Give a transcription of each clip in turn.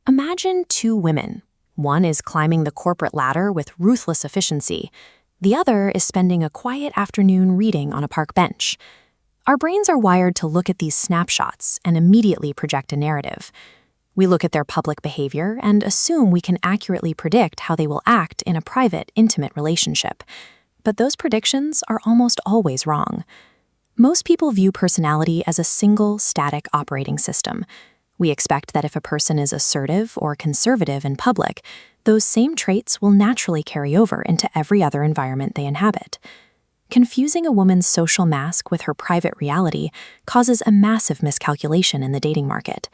Imagine two women. One is climbing the corporate ladder with ruthless efficiency. The other is spending a quiet afternoon reading on a park bench. Our brains are wired to look at these snapshots and immediately project a narrative. We look at their public behavior and assume we can accurately predict how they will act in a private, intimate relationship. But those predictions are almost always wrong. Most people view personality as a single, static operating system. We expect that if a person is assertive or conservative in public, those same traits will naturally carry over into every other environment they inhabit. Confusing a woman's social mask with her private reality causes a massive miscalculation in the dating market.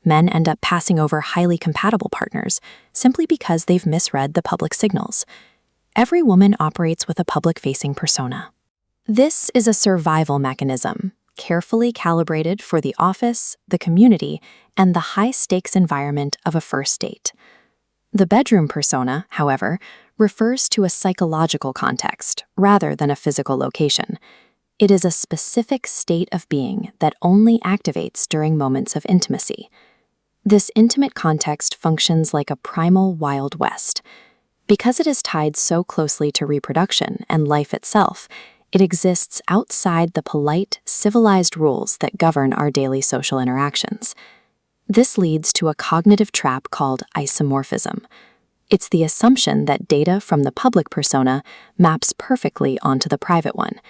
Men end up passing over highly compatible partners simply because they've misread the public signals. Every woman operates with a public-facing persona. This is a survival mechanism, carefully calibrated for the office, the community, and the high-stakes environment of a first date. The bedroom persona, however, refers to a psychological context rather than a physical location. It is a specific state of being that only activates during moments of intimacy. This intimate context functions like a primal Wild West. Because it is tied so closely to reproduction and life itself, it exists outside the polite, civilized rules that govern our daily social interactions. This leads to a cognitive trap called isomorphism. It's the assumption that data from the public persona maps perfectly onto the private one.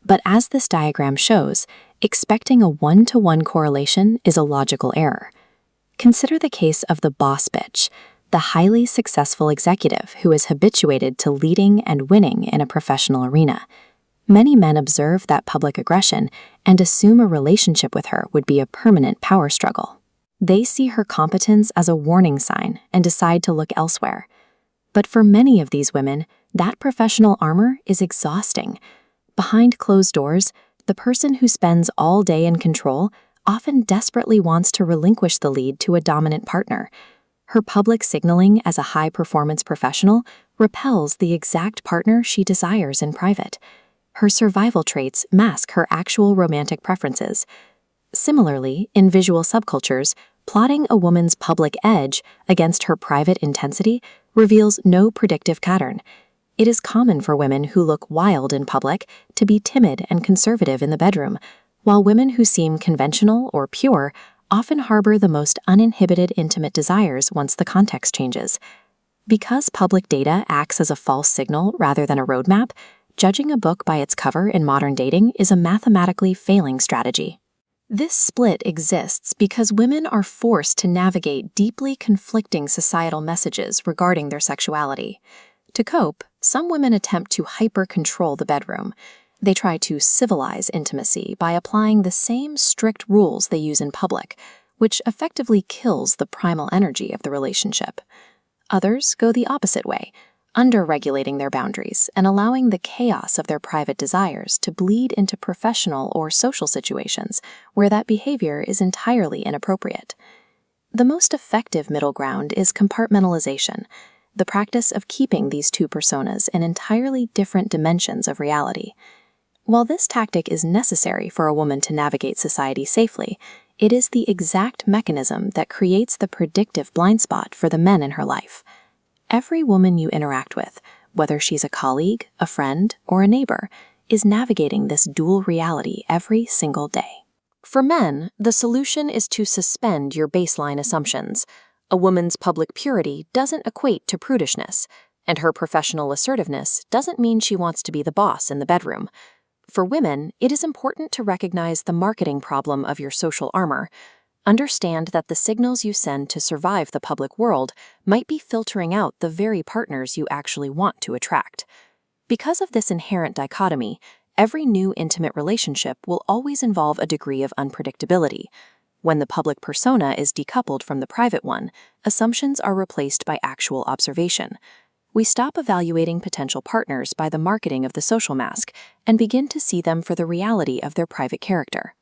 But as this diagram shows, expecting a one-to-one correlation is a logical error. Consider the case of the boss bitch, the highly successful executive who is habituated to leading and winning in a professional arena. Many men observe that public aggression and assume a relationship with her would be a permanent power struggle. They see her competence as a warning sign and decide to look elsewhere. But for many of these women, that professional armor is exhausting. Behind closed doors, the person who spends all day in control often desperately wants to relinquish the lead to a dominant partner. Her public signaling as a high-performance professional repels the exact partner she desires in private. Her survival traits mask her actual romantic preferences. Similarly, in visual subcultures, plotting a woman's public edge against her private intensity reveals no predictive pattern. It is common for women who look wild in public to be timid and conservative in the bedroom, while women who seem conventional or pure often harbor the most uninhibited intimate desires once the context changes. Because public data acts as a false signal rather than a roadmap, judging a book by its cover in modern dating is a mathematically failing strategy. This split exists because women are forced to navigate deeply conflicting societal messages regarding their sexuality. To cope, some women attempt to hyper-control the bedroom. They try to civilize intimacy by applying the same strict rules they use in public, which effectively kills the primal energy of the relationship. Others go the opposite way, under-regulating their boundaries and allowing the chaos of their private desires to bleed into professional or social situations where that behavior is entirely inappropriate. The most effective middle ground is compartmentalization, the practice of keeping these two personas in entirely different dimensions of reality. While this tactic is necessary for a woman to navigate society safely, it is the exact mechanism that creates the predictive blind spot for the men in her life. Every woman you interact with, whether she's a colleague, a friend, or a neighbor, is navigating this dual reality every single day. For men, the solution is to suspend your baseline assumptions. A woman's public purity doesn't equate to prudishness, and her professional assertiveness doesn't mean she wants to be the boss in the bedroom. For women, it is important to recognize the marketing problem of your social armor. Understand that the signals you send to survive the public world might be filtering out the very partners you actually want to attract. Because of this inherent dichotomy, every new intimate relationship will always involve a degree of unpredictability. When the public persona is decoupled from the private one, assumptions are replaced by actual observation. We stop evaluating potential partners by the marketing of the social mask and begin to see them for the reality of their private character.